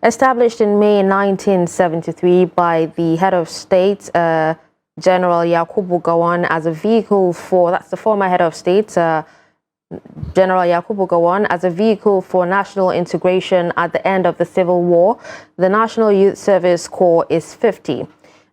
Established in May 1973 by the head of state, General Yakubu Gowon, as a vehicle for, that's the former head of state, General Yakubu Gowon, as a vehicle for national integration at the end of the Civil War, the National Youth Service Corps is 50.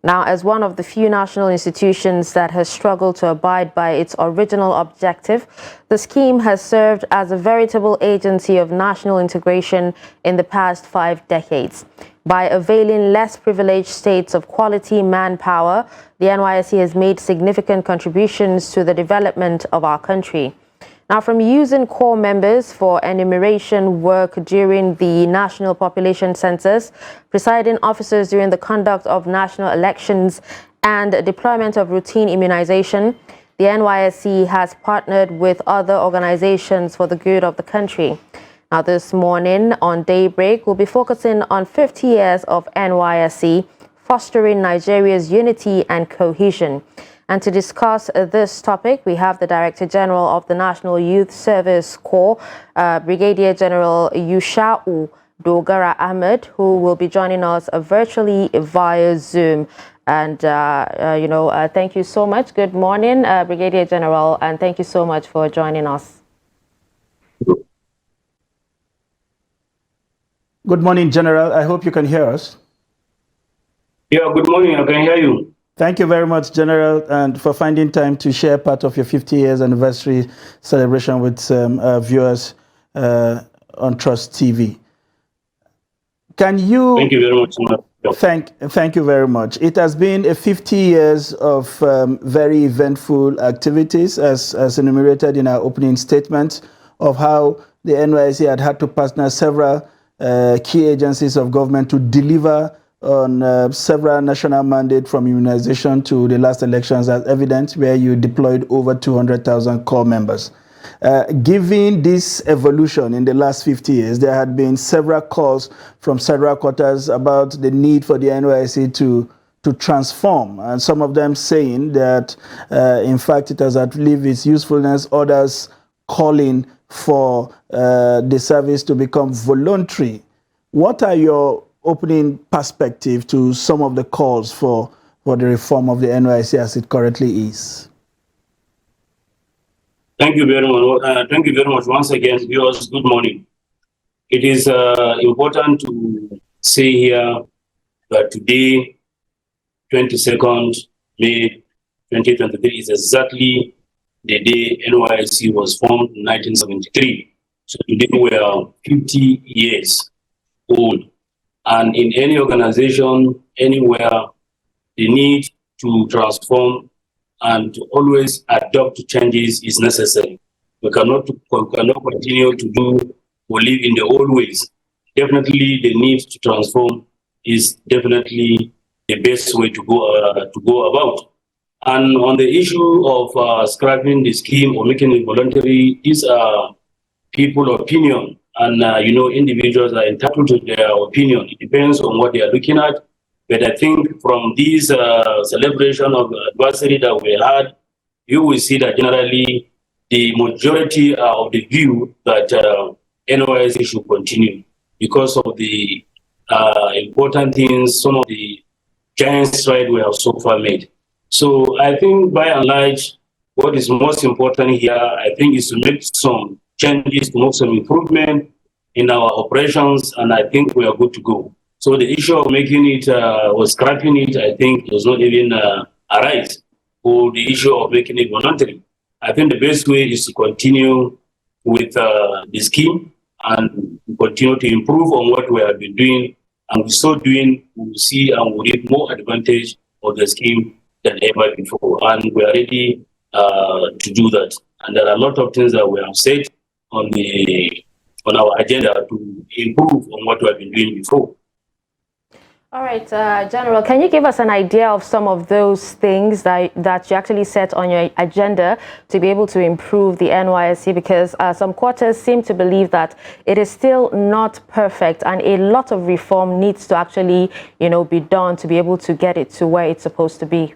Now, as one of the few national institutions that has struggled to abide by its original objective, the scheme has served as a veritable agency of national integration in the past 5 decades. By availing less privileged states of quality manpower, the NYSC has made significant contributions to the development of our country. Now, from using corps members for enumeration work during the national population census, presiding officers during the conduct of national elections, and deployment of routine immunization, the NYSC has partnered with other organizations for the good of the country. Now, this morning on Daybreak, we'll be focusing on 50 years of NYSC, fostering Nigeria's unity and cohesion. And to discuss this topic, we have the Director General of the National Youth Service Corps, Brigadier General Yusha'u Dogara Ahmed, who will be joining us virtually via Zoom. And, thank you so much. Good morning, Brigadier General, and thank you so much for joining us. Good morning, General. I hope you can hear us. Yeah, good morning. I can hear you. Thank you very much, General, and for finding time to share part of your 50 years anniversary celebration with viewers on Trust TV. Can you... Thank you very much. Thank you very much. It has been a 50 years of very eventful activities, as enumerated in our opening statement, of how the NYSC had to partner several key agencies of government to deliver on several national mandates, from immunization to the last elections, as evident, where you deployed over 200,000 corps members. Given this evolution in the last 50 years, there had been several calls from several quarters about the need for the NYSC to transform, and some of them saying that, in fact, it has outlived its usefulness, others calling for the service to become voluntary. What are your opening perspective to some of the calls for the reform of the NYSC as it currently is? Thank you very much. Thank you very much once again, viewers. Good morning. It is important to say here that today, 22nd May 2023, is exactly the day NYSC was formed in 1973. So today we are 50 years old. And in any organization, anywhere, the need to transform and to always adopt to changes is necessary. We cannot continue to do or live in the old ways. Definitely, the need to transform is definitely the best way to go about. And on the issue of scrapping the scheme or making it voluntary, these are people's opinion. And, individuals are entitled to their opinion. It depends on what they are looking at. But I think from this celebration of anniversary that we had, you will see that generally the majority of the view that NYSC should continue because of the important things, some of the giant strides we have so far made. So I think by and large, what is most important here, I think, is to make some changes, to make some improvement in our operations, and I think we are good to go. So the issue of making it or scrapping it, I think, does not even arise. Or the issue of making it voluntary. I think the best way is to continue with the scheme and continue to improve on what we have been doing. And we so doing, we will see and we will reap more advantage of the scheme than ever before. And we are ready to do that. And there are a lot of things that we have said on our agenda to improve on what we have been doing before. All right, General, can you give us an idea of some of those things that you actually set on your agenda to be able to improve the NYSC? Because some quarters seem to believe that it is still not perfect and a lot of reform needs to actually, be done to be able to get it to where it's supposed to be.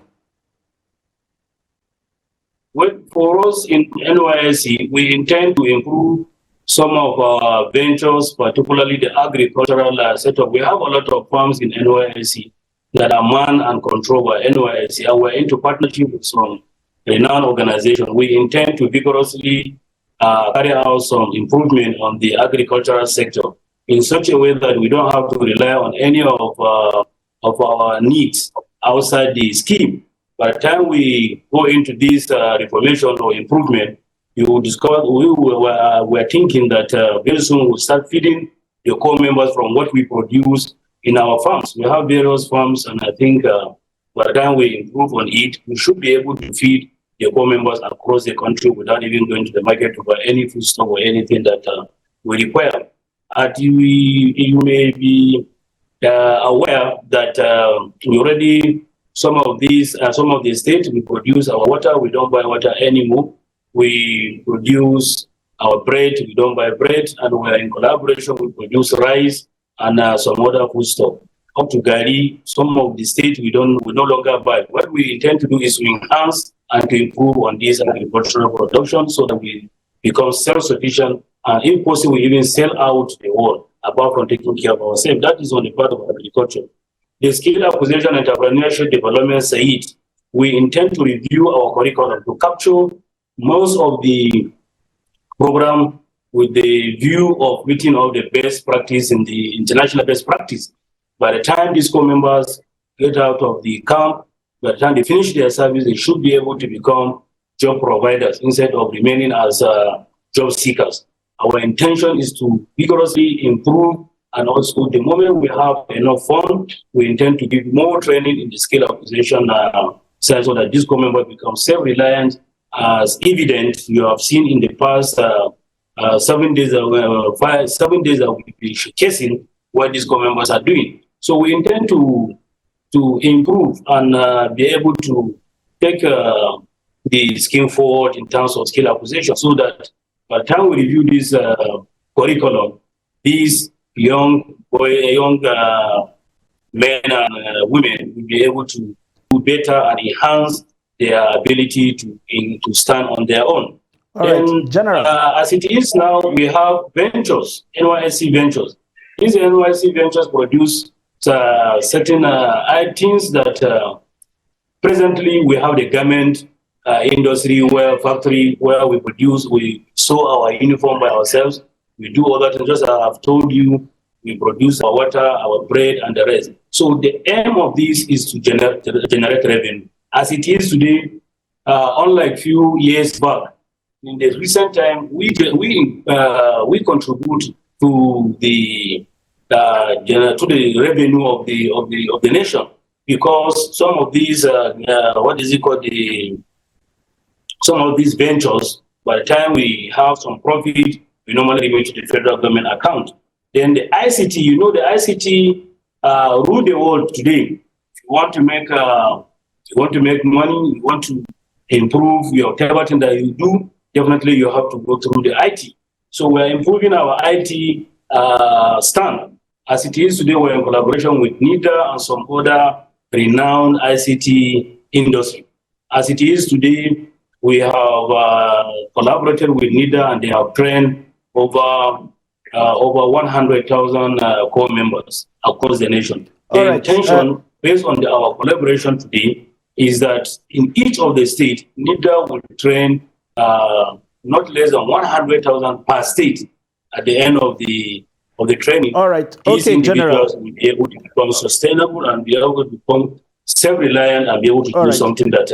Well, for us in NYSC, we intend to improve some of our ventures, particularly the agricultural setup. We have a lot of farms in NYSC that are manned and controlled by NYSC, and we're into partnership with some renowned organizations. We intend to vigorously carry out some improvement on the agricultural sector in such a way that we don't have to rely on any of our needs outside the scheme. By the time we go into this reformation or improvement, you will discover we're thinking that very soon we'll start feeding the core members from what we produce in our farms. We have various farms, and I think by the time we improve on it, we should be able to feed the core members across the country without even going to the market to buy any foodstuff or anything that we require. You may be aware that already some of the states we produce our water, we don't buy water anymore. We produce our bread, we don't buy bread, and we're in collaboration, we produce rice and some other foodstuff. Up to Gari, some of the states we no longer buy. What we intend to do is to enhance and to improve on this agricultural production so that we become self-sufficient and if possible even sell out the world apart from taking care of ourselves. That is on the part of agriculture. The skill acquisition and entrepreneurship development SAID, we intend to review our curriculum to capture most of the program with the view of meeting all the best practice in the international best practice. By the time these core members get out of the camp, by the time they finish their service, they should be able to become job providers instead of remaining as job seekers. Our intention is to vigorously improve, and also the moment we have enough funds, we intend to give more training in the skill acquisition side so that these core members become self-reliant. As evident, you have seen in the past 7 days, 7 days that we've been showcasing what these core members are doing. So we intend to improve and be able to take the scheme forward in terms of skill acquisition so that by the time we review this curriculum, these young men and women will be able to do better and enhance their ability to stand on their own. All right, General. As it is now, we have ventures, NYSC ventures. These NYSC ventures produce certain items that presently we have the garment industry factory where we produce, we sew our uniform by ourselves. We do all that, and just as I've told you, we produce our water, our bread, and the rest. So the aim of this is to generate revenue. As it is today, unlike few years back, in the recent time, we contribute to the revenue of the nation, because some of these some of these ventures, by the time we have some profit, we normally remit to the federal government account. Then the ICT, the ICT rule the world today. If you want to make money, you want to improve everything that you do, definitely you have to go through the IT. So we're improving our IT stand. As it is today, we're in collaboration with NIDA and some other renowned ICT industry. As it is today, we have collaborated with NIDA, and they have trained over 100,000 core members across the nation. The intention, based on our collaboration today, is that in each of the states, NIDA will train not less than 100,000 per state at the end of the training. All right. These Okay, General. individuals will be able to become sustainable and be able to become self-reliant and be able to do something that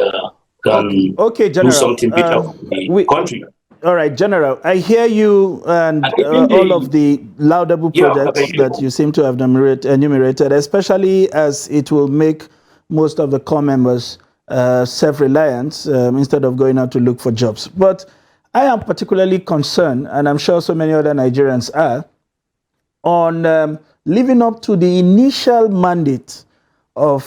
can General. do something better for the country. All right, General, I hear you and all of the laudable projects that you seem to have enumerated, especially as it will make most of the core members self-reliant instead of going out to look for jobs. But I am particularly concerned, and I'm sure so many other Nigerians are, on living up to the initial mandate of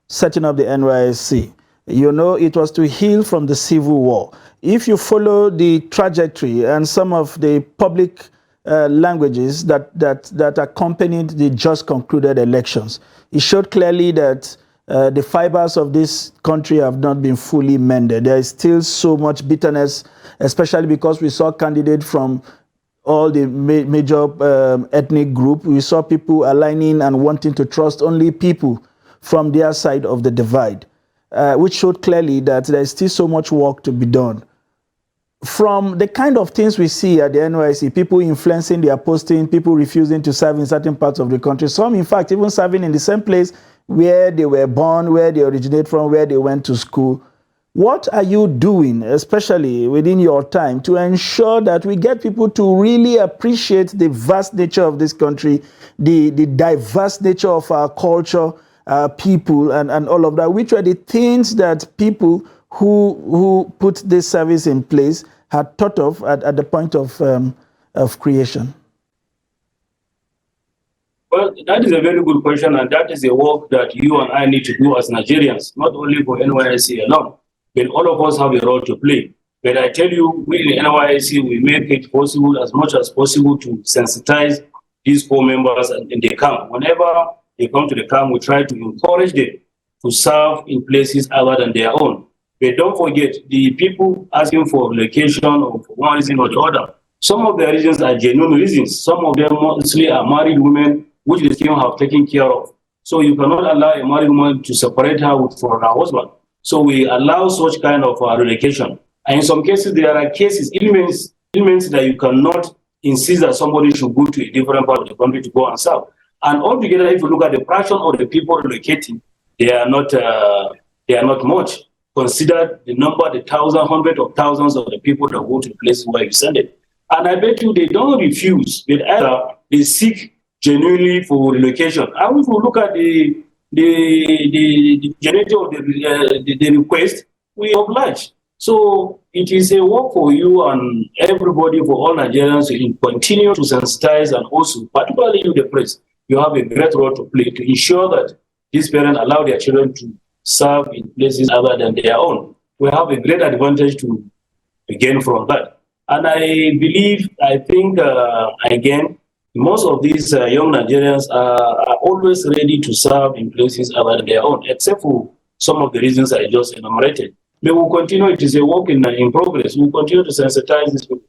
setting up the NYSC. It was to heal from the civil war. If you follow the trajectory and some of the public languages that accompanied the just concluded elections, it showed clearly that the fibers of this country have not been fully mended. There is still so much bitterness, especially because we saw candidates from all the major ethnic group. We saw people aligning and wanting to trust only people from their side of the divide, which showed clearly that there's still so much work to be done. From the kind of things we see at the NYSC, people influencing their posting, people refusing to serve in certain parts of the country, some in fact even serving in the same place where they were born, where they originate from, where they went to school. What are you doing, especially within your time, to ensure that we get people to really appreciate the vast nature of this country, the diverse nature of our culture, people, and all of that? Which are the things that people who put this service in place had thought of at the point of creation? Well, that is a very good question, and that is a work that you and I need to do as Nigerians, not only for NYSC alone, but all of us have a role to play. But I tell you, we in NYSC, we make it possible as much as possible to sensitize these core members in the camp. Whenever they come to the camp, we try to encourage them to serve in places other than their own. But don't forget, the people asking for relocation or for one reason or the other, some of their reasons are genuine reasons. Some of them mostly are married women, which the team have taken care of. So you cannot allow a married woman to separate her from her husband. So we allow such kind of relocation. And in some cases, there are cases, elements that you cannot insist that somebody should go to a different part of the country to go and serve. And altogether, if you look at the fraction of the people relocating, they are not much. Consider the number, the thousands, hundreds of thousands of the people that go to the places where you send it. And I bet you they don't refuse, but either they seek genuinely for relocation. And if you look at the generator of the request, we oblige. So it is a work for you and everybody, for all Nigerians, to continue to sensitize, and also, particularly you, the press, you have a great role to play to ensure that these parents allow their children to serve in places other than their own. We have a great advantage to gain from that. And I think, again, most of these young Nigerians are always ready to serve in places other than their own, except for some of the reasons I just enumerated. But we'll continue. It is a work in progress. We'll continue to sensitize these people.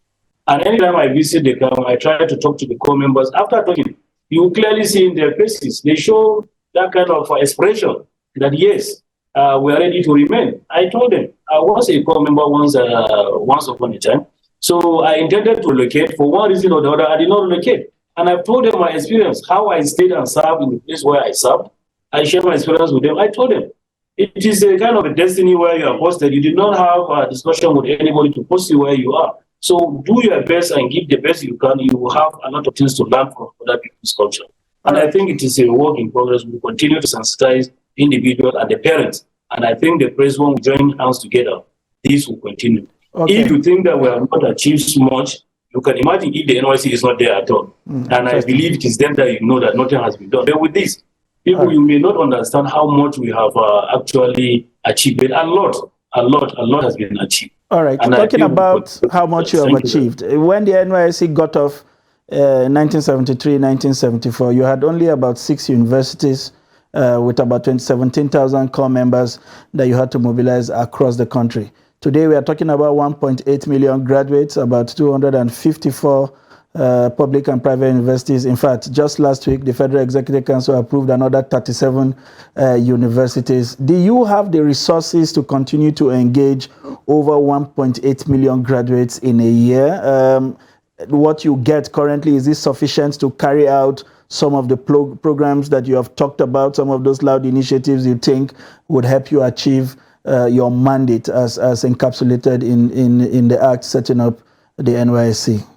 And anytime I visit the camp, I try to talk to the core members. After talking, you will clearly see in their faces, they show that kind of expression that, yes, we are ready to remain. I told them, I was a core member once upon a time. So I intended to relocate. For one reason or the other, I did not relocate. And I've told them my experience, how I stayed and served in the place where I served. I shared my experience with them. I told them, it is a kind of a destiny where you are posted. You did not have a discussion with anybody to post you where you are. So do your best and give the best you can. You will have a lot of things to learn from other people's culture. And I think it is a work in progress. We continue to sensitize individuals and the parents. And I think the press, when we join hands together, this will continue. Okay. If you think that we have not achieved so much, you can imagine if the NYSC is not there at all. And I believe it is then that you know that nothing has been done. But with this, people, you may not understand how much we have actually achieved. But a lot has been achieved. All right. And talking about how much you have achieved, when the NYSC got off 1973, 1974, you had only about 6 universities with about 17,000 core members that you had to mobilize across the country. Today, we are talking about 1.8 million graduates, about 254 public and private universities. In fact, just last week, the Federal Executive Council approved another 37 universities. Do you have the resources to continue to engage over 1.8 million graduates in a year? What you get currently, is this sufficient to carry out some of the programs that you have talked about, some of those loud initiatives you think would help you achieve your mandate as encapsulated in the act setting up the NYSC?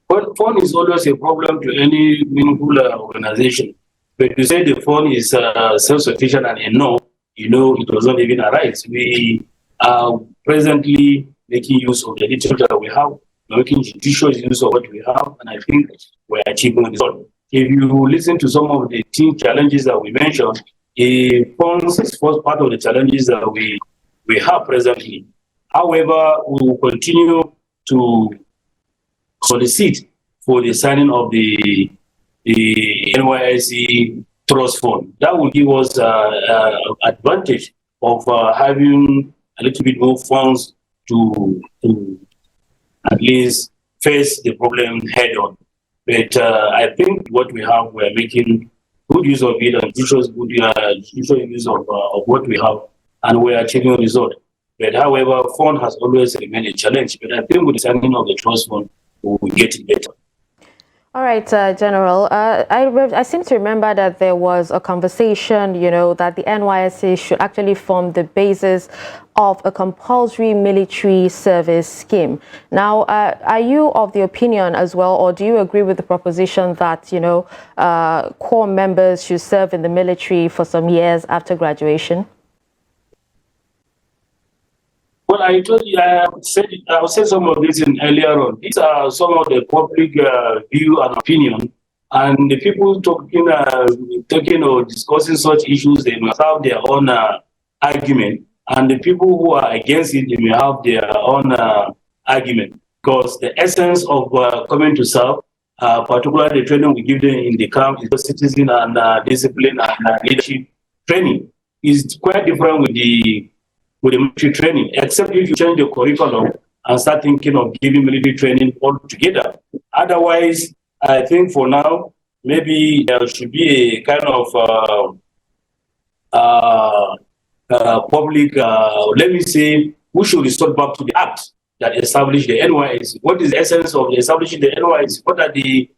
Well, fund is always a problem to any meaningful organization. But to say the fund is self-sufficient and enough, it does not even arise. We are presently making use of the literature that we have, making judicious use of what we have, and I think we're achieving results. If you listen to some of the team challenges that we mentioned, funds is part of the challenges that we have presently. However, we will continue to solicit for the signing of the NYSC Trust Fund. That will give us advantage of having a little bit more funds to at least face the problem head on. But I think what we have, we're making good use of it and judicious use of what we have, and we're achieving a result. But however, fund has always remained a challenge. But I think with the signing of the trust fund, we will get it better. All right, General. I seem to remember that there was a conversation, that the NYSC should actually form the basis of a compulsory military service scheme. Now, are you of the opinion as well, or do you agree with the proposition that, core members should serve in the military for some years after graduation? Well, I told you, I said some of this earlier on. These are some of the public view and opinion, and the people talking or discussing such issues, they must have their own argument, and the people who are against it, they may have their own argument. Because the essence of coming to serve, particularly the training we give them in the camp, is citizen and discipline and leadership training, is quite different with the military training, except if you change the curriculum and start thinking of giving military training altogether. Otherwise, I think for now, maybe there should be a kind of public, let me say, we should resort back to the act that established the NYSC. What is the essence of establishing the NYSC? What are the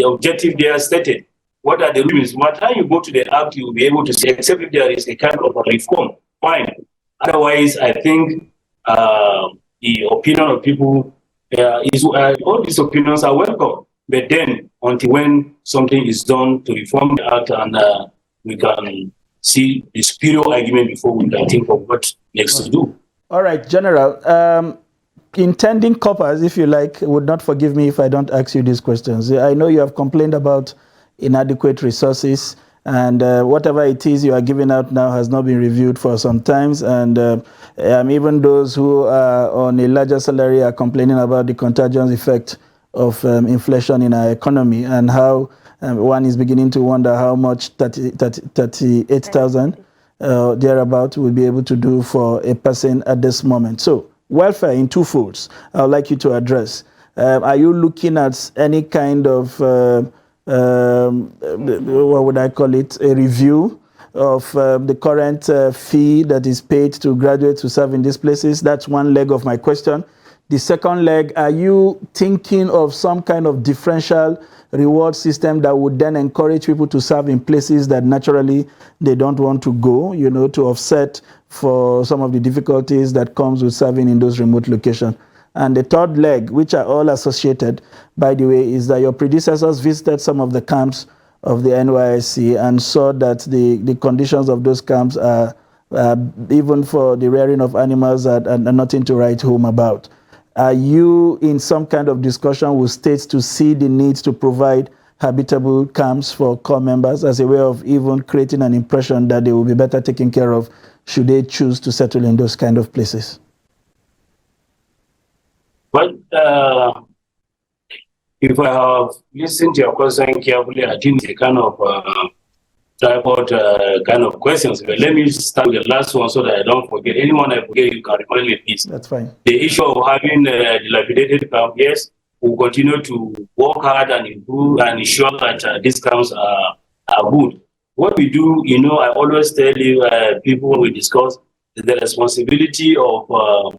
objective there stated? What are the limits? By the time you go to the act, you will be able to see, except if there is a kind of a reform. Fine. Otherwise, I think the opinion of people is all these opinions are welcome. But then, until when something is done to reform the act, and we can see the superior argument before we can think of what next to do. All right, General. Intending coppers, if you like, would not forgive me if I don't ask you these questions. I know you have complained about inadequate resources, and whatever it is you are giving out now has not been reviewed for some times, and even those who are on a larger salary are complaining about the contagion effect of inflation in our economy, and how one is beginning to wonder how much 38,000 thereabout will be able to do for a person at this moment. So welfare in two folds I would like you to address. Are you looking at any kind of what would I call it, a review of the current fee that is paid to graduates to serve in these places? That's one leg of my question. The second leg, are you thinking of some kind of differential reward system that would then encourage people to serve in places that naturally they don't want to go, to offset for some of the difficulties that comes with serving in those remote locations? And the third leg, which are all associated, by the way, is that your predecessors visited some of the camps of the NYSC and saw that the conditions of those camps are, even for the rearing of animals, are nothing to write home about. Are you in some kind of discussion with states to see the need to provide habitable camps for core members as a way of even creating an impression that they will be better taken care of should they choose to settle in those kind of places? Well, if I have listened to your question carefully, I think it's a kind of tripod kind of questions. But let me start with the last one so that I don't forget. Anyone I forget, you can remind me, please. That's fine. The issue of having dilapidated camp, yes, we'll continue to work hard and improve and ensure that these camps are good. What we do, I always tell you, people when we discuss, the responsibility of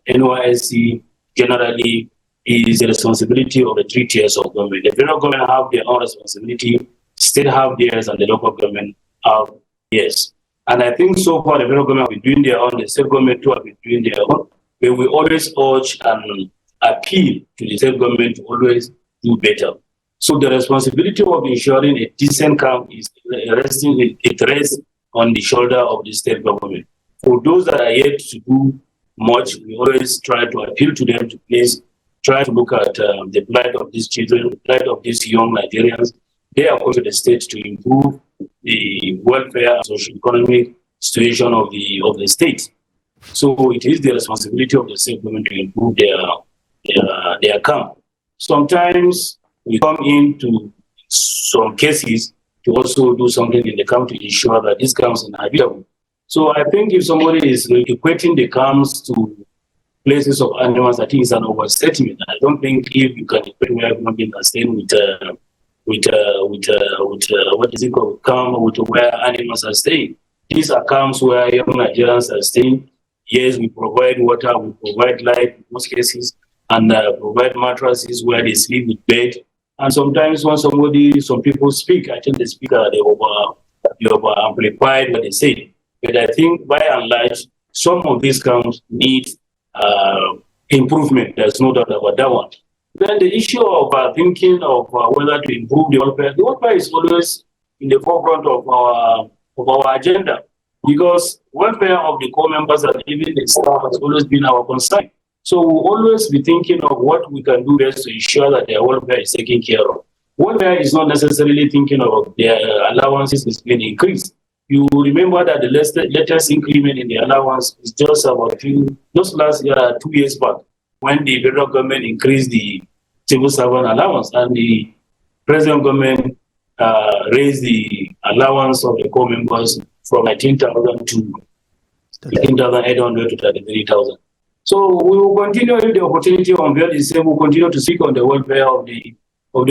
NYSC generally is the responsibility of the 3 tiers of government. The federal government have their own responsibility, state have theirs, and the local government have theirs. And I think so far the federal government have been doing their own, the state government too have been doing their own, but we always urge and appeal to the state government to always do better. So the responsibility of ensuring a decent camp is it rests on the shoulder of the state government. For those that are yet to do much, we always try to appeal to them to please try to look at the plight of these children, the plight of these young Nigerians. They are going to the state to improve the welfare and socio-economic situation of the state. So it is the responsibility of the state government to improve their camp. Sometimes we come into some cases to also do something in the camp to ensure that these camps are habitable. So I think if somebody is equating the camps to places of animals, I think it's an overstatement. I don't think if you can equate where human beings are staying with what is it called, camp with where animals are staying. These are camps where young Nigerians are staying. Yes, we provide water, we provide light in most cases, and provide mattresses where they sleep with bed. And sometimes when some people speak, I think they speak, they over amplified what they say. But I think by and large, some of these camps need improvement. There's no doubt about that one. Then the issue of thinking of whether to improve the welfare is always in the forefront of our agenda, because welfare of the core members and even the staff has always been our concern. So we'll always be thinking of what we can do best to ensure that their welfare is taken care of. Welfare is not necessarily thinking of their allowances is being increased. You remember that the latest increment in the allowance is just last year, 2 years back, when the federal government increased the civil servant allowance, and the present government raised the allowance of the core members from 19,000 to 15,800 to 33,000. So we will continue with the opportunity on the same. We'll continue to speak on the welfare of the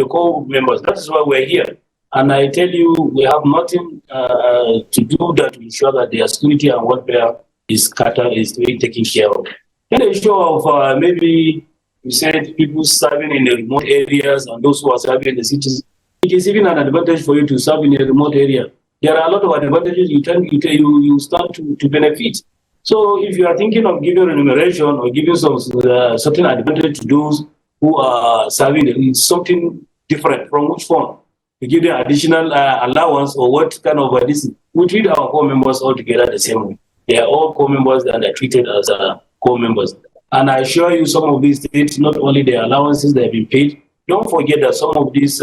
core members. That is why we're here. And I tell you, we have nothing to do that to ensure that their security and welfare is being taken care of. Then the issue of maybe you said people serving in the remote areas and those who are serving in the cities, it is even an advantage for you to serve in a remote area. There are a lot of advantages you start to benefit. So if you are thinking of giving remuneration or giving some certain advantage to those who are serving, it's something different from which form. We give them additional allowance or what kind of this. We treat our core members all together the same way. They are all core members and they're treated as core members. And I assure you, some of these states, not only the allowances that have been paid, don't forget that some of these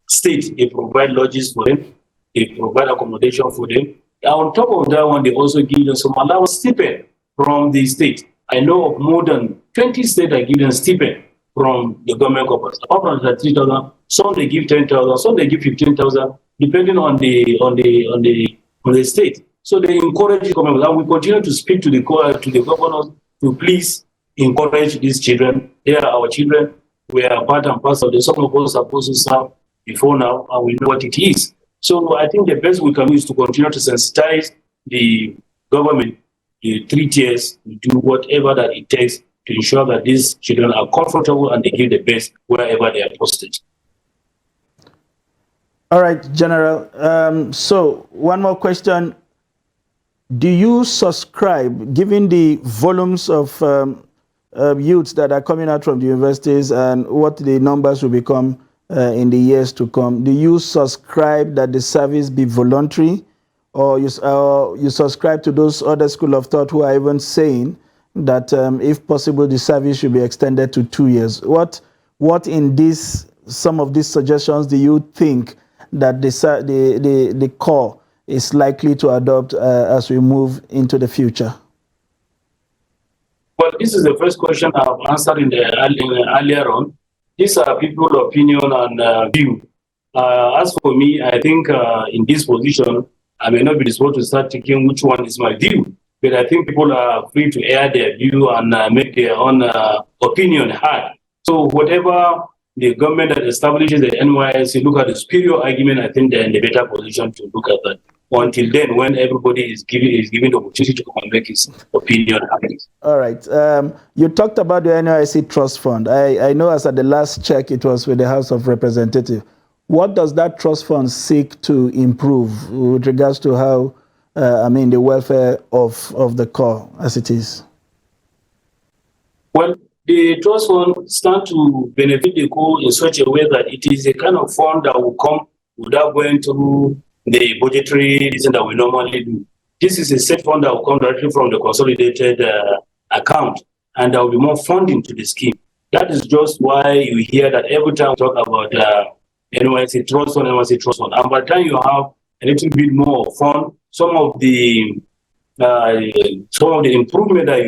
states, they provide lodges for them, they provide accommodation for them. And on top of that one, they also give them some allowance stipend from the state. I know of more than 20 states that give them stipend from the government corpus. Apart from that 3,000, some they give 10,000, some they give 15,000, depending on the state. So they encourage the government, and we continue to speak to the governors to please encourage these children. They are our children. We are part and parcel of them. Some of us are supposed to serve before now, and we know what it is. So I think the best we can do is to continue to sensitize the government, the 3 tiers, to do whatever that it takes to ensure that these children are comfortable and they give the best wherever they are posted. All right, General. So one more question. Do you subscribe, given the volumes of youths that are coming out from the universities and what the numbers will become in the years to come, do you subscribe that the service be voluntary, or you subscribe to those other school of thought who are even saying that if possible the service should be extended to 2 years? What in some of these suggestions do you think that the core is likely to adopt as we move into the future? Well, this is the first question I've answered earlier on. These are people's opinion and view. As for me, I think in this position, I may not be disposed to start taking which one is my view, but I think people are free to air their view and make their own opinion heard. So whatever the government that establishes the NYSC look at the superior argument, I think they're in a better position to look at that. Until then, when everybody is given the opportunity to come and make his opinion. All right. You talked about the NYSC Trust Fund. I know as at the last check, it was with the House of Representatives. What does that trust fund seek to improve with regards to how, the welfare of the core as it is? Well, the trust fund stands to benefit the core in such a way that it is a kind of fund that will come without going through the budgetary reason that we normally do. This is a set fund that will come directly from the consolidated account, and there will be more funding to the scheme. That is just why you hear that every time we talk about NYSC Trust Fund, NYSC Trust Fund. And by the time you have a little bit more fund, some of the improvement that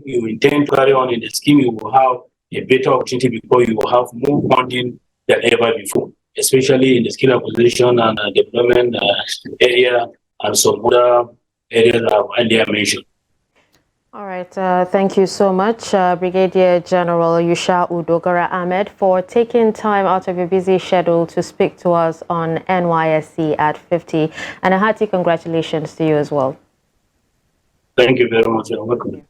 you intend to carry on in the scheme, you will have a better opportunity because you will have more funding than ever before, especially in the skill acquisition and development area and some other areas that I've earlier mentioned. All right, thank you so much, Brigadier General Yusha Udogara Ahmed, for taking time out of your busy schedule to speak to us on NYSC at 50. And a hearty congratulations to you as well. Thank you very much. You're welcome.